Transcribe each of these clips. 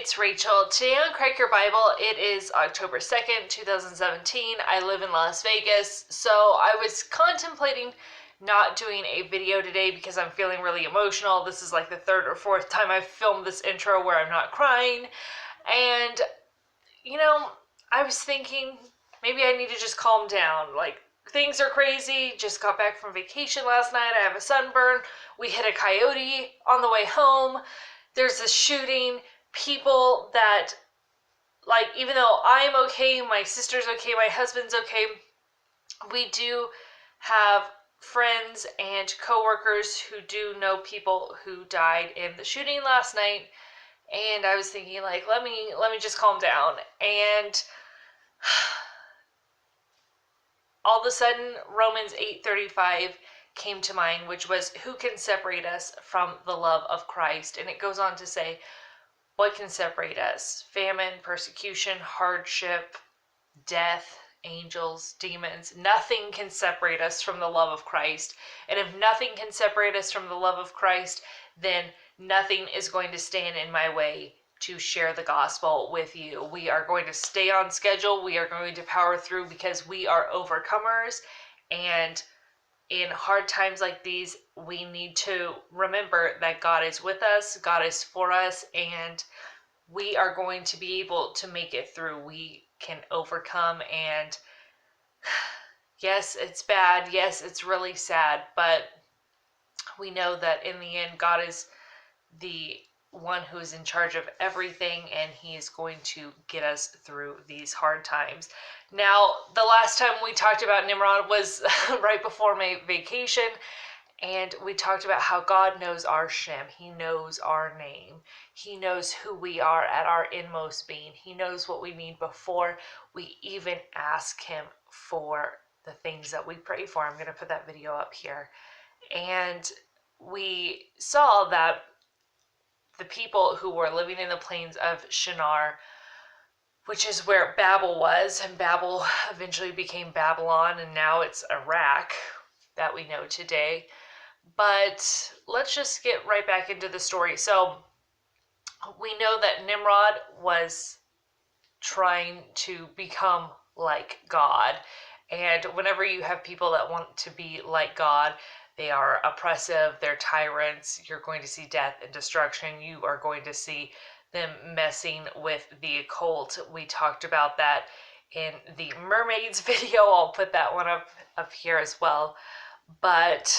it's Rachel. Today on Crack Your Bible, it is October 2nd, 2017. I live in Las Vegas, so I was contemplating not doing a video today because I'm feeling really emotional. This is like the third or fourth time I've filmed this intro where I'm not crying. And, I was thinking maybe I need to just calm down. Like, things are crazy. Just got back from vacation last night. I have a sunburn. We hit a coyote on the way home. There's this shooting. People that, like, even though I'm okay, my sister's okay, my husband's okay, we do have friends and coworkers who do know people who died in the shooting last night. And I was thinking, like, let me just calm down. And all of a sudden, Romans 8:35 came to mind, which was, who can separate us from the love of Christ? And it goes on to say, what can separate us? Famine, persecution, hardship, death, angels, demons. Nothing can separate us from the love of Christ. And if nothing can separate us from the love of Christ, then nothing is going to stand in my way to share the gospel with you. We are going to stay on schedule. We are going to power through because we are overcomers. And in hard times like these, we need to remember that God is with us, God is for us, and we are going to be able to make it through. We can overcome, and yes, it's bad. Yes, it's really sad, but we know that in the end, God is the one who is in charge of everything, and he is going to get us through these hard times. Now, the last time we talked about Nimrod was right before my vacation, and we talked about how God knows our Shem. He knows our name. He knows who we are at our inmost being. He knows what we need before we even ask him for the things that we pray for. I'm going to put that video up here. And we saw that the people who were living in the plains of Shinar, which is where Babel was, and Babel eventually became Babylon, and now it's Iraq that we know today. But let's just get right back into the story. So we know that Nimrod was trying to become like God. And whenever you have people that want to be like God, they are oppressive, they're tyrants, you're going to see death and destruction, you are going to see them messing with the occult. We talked about that in the mermaids video. I'll put that one up here as well. But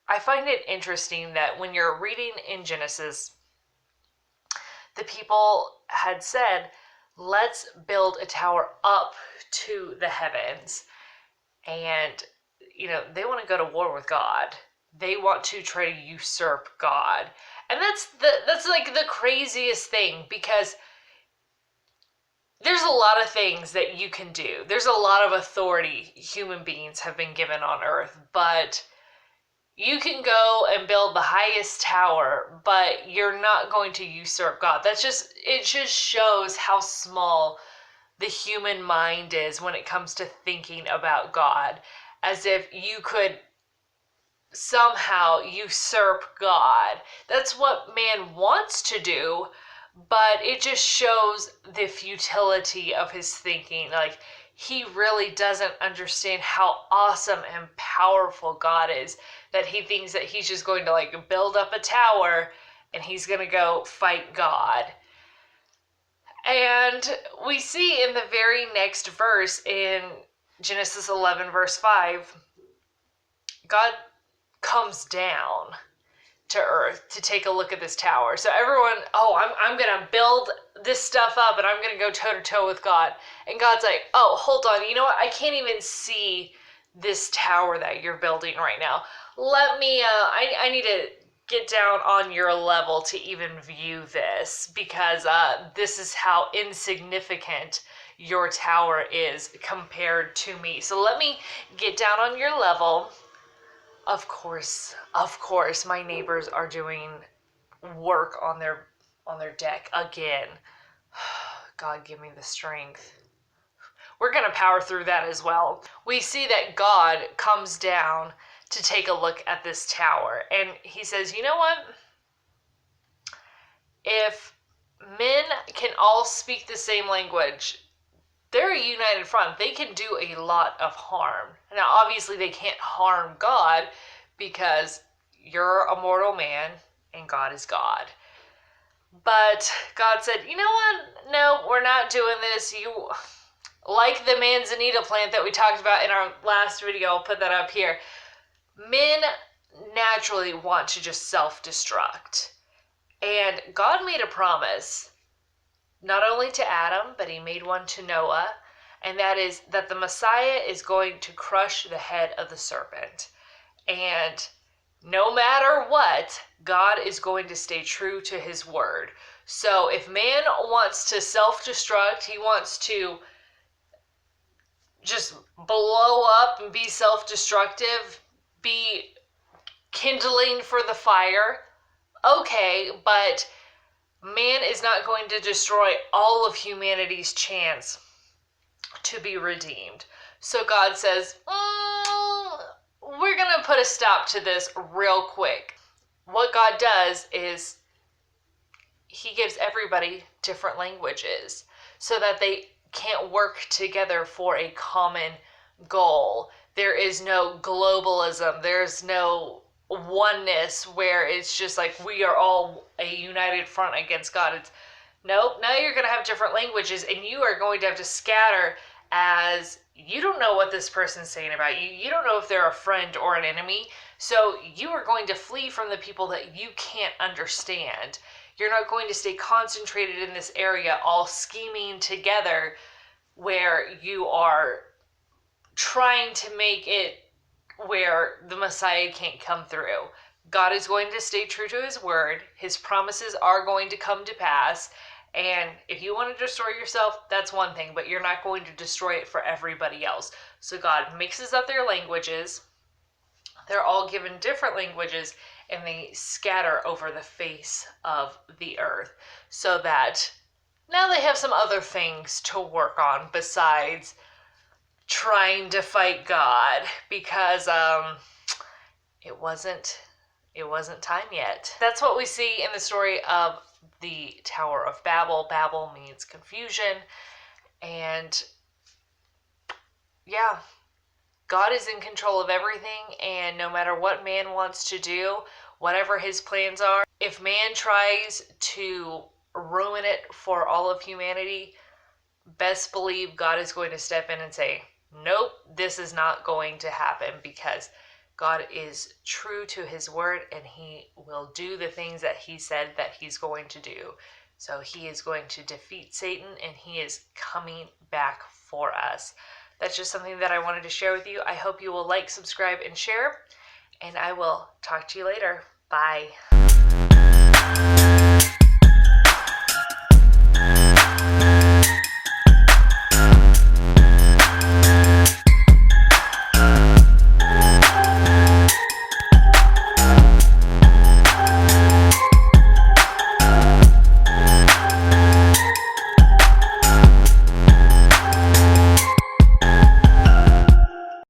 I find it interesting that when you're reading in Genesis, the people had said, let's build a tower up to the heavens. And they want to go to war with God. They want to try to usurp God. And that's like the craziest thing, because there's a lot of things that you can do. There's a lot of authority human beings have been given on earth, but you can go and build the highest tower, but you're not going to usurp God. It just shows how small the human mind is when it comes to thinking about God, as if you could somehow usurp God. That's what man wants to do, but it just shows the futility of his thinking. Like, he really doesn't understand how awesome and powerful God is, that he thinks that he's just going to, like, build up a tower and he's going to go fight God. And we see in the very next verse, in Genesis 11 verse 5, God comes down to earth to take a look at this tower. So everyone, I'm going to build this stuff up and I'm going to go toe to toe with God. And God's like, oh, hold on. You know what? I can't even see this tower that you're building right now. Let me, I need to get down on your level to even view this, because this is how insignificant your tower is compared to me. So let me get down on your level. Of course, my neighbors are doing work on their deck again. God, give me the strength. We're going to power through that as well. We see that God comes down to take a look at this tower, and he says, you know what? If men can all speak the same language. They're a united front. They can do a lot of harm. Now, obviously, they can't harm God because you're a mortal man and God is God. But God said, you know what? No, we're not doing this. You, like the manzanita plant that we talked about in our last video, I'll put that up here. Men naturally want to just self-destruct. And God made a promise, not only to Adam, but he made one to Noah, and that is that the Messiah is going to crush the head of the serpent. And no matter what, God is going to stay true to his word. So if man wants to self-destruct, he wants to just blow up and be self-destructive, be kindling for the fire, okay, but man is not going to destroy all of humanity's chance to be redeemed. So God says, we're going to put a stop to this real quick. What God does is he gives everybody different languages so that they can't work together for a common goal. There is no globalism. There's no oneness where it's just like we are all a united front against God. It's nope, now you're going to have different languages and you are going to have to scatter as you don't know what this person's saying about you. You don't know if they're a friend or an enemy. So you are going to flee from the people that you can't understand. You're not going to stay concentrated in this area all scheming together where you are trying to make it where the Messiah can't come through. God is going to stay true to his word. His promises are going to come to pass. And if you want to destroy yourself, that's one thing, but you're not going to destroy it for everybody else. So God mixes up their languages. They're all given different languages and they scatter over the face of the earth so that now they have some other things to work on besides trying to fight God, because it wasn't time yet. That's what we see in the story of the Tower of Babel. Babel means confusion, and yeah, God is in control of everything, and no matter what man wants to do, whatever his plans are, if man tries to ruin it for all of humanity, best believe God is going to step in and say, nope, this is not going to happen, because God is true to his word and he will do the things that he said that he's going to do. So he is going to defeat Satan and he is coming back for us. That's just something that I wanted to share with you. I hope you will like, subscribe, and share, and I will talk to you later. Bye.